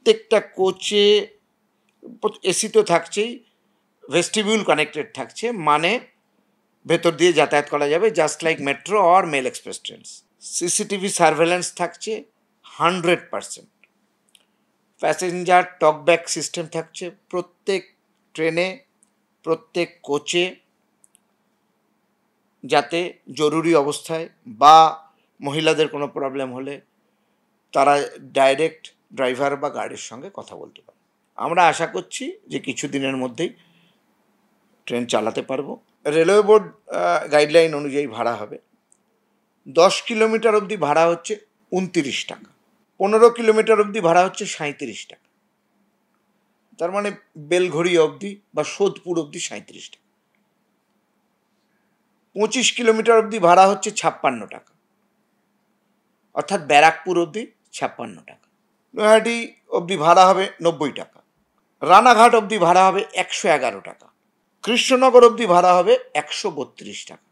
প্রত্যেকটা কোচে এসি তো থাকছেই, ভেস্টিবিউল কানেক্টেড থাকছে, মানে ভেতর দিয়ে যাতায়াত করা যাবে, just like metro or mail express trains. CCTV surveillance থাকছে 100%। প্যাসেঞ্জার টকব্যাক সিস্টেম থাকছে প্রত্যেক ট্রেনে, প্রত্যেক কোচে, যাতে জরুরি অবস্থায় বা মহিলাদের কোনো প্রবলেম হলে তারা ডাইরেক্ট ড্রাইভার বা গার্ডের সঙ্গে কথা বলতে পারে। আমরা আশা করছি যে কিছুদিনের মধ্যেই ট্রেন চালাতে পারবো। রেলওয়ে বোর্ড গাইডলাইন অনুযায়ী ভাড়া হবে। 10 কিলোমিটার অবধি ভাড়া হচ্ছে 29 টাকা, 15 কিলোমিটার অবধি ভাড়া হচ্ছে 37 টাকা, তার মানে বেলঘড়ি অবধি বা সোদপুর অবধি 37 টাকা। 25 কিলোমিটার অবধি ভাড়া হচ্ছে 56 টাকা, অর্থাৎ ব্যারাকপুর অবধি 56 টাকা। নৈহাটি অবধি ভাড়া হবে 90 টাকা। রানাঘাট অবধি ভাড়া হবে 111 টাকা। কৃষ্ণনগর অবধি ভাড়া হবে 132 টাকা।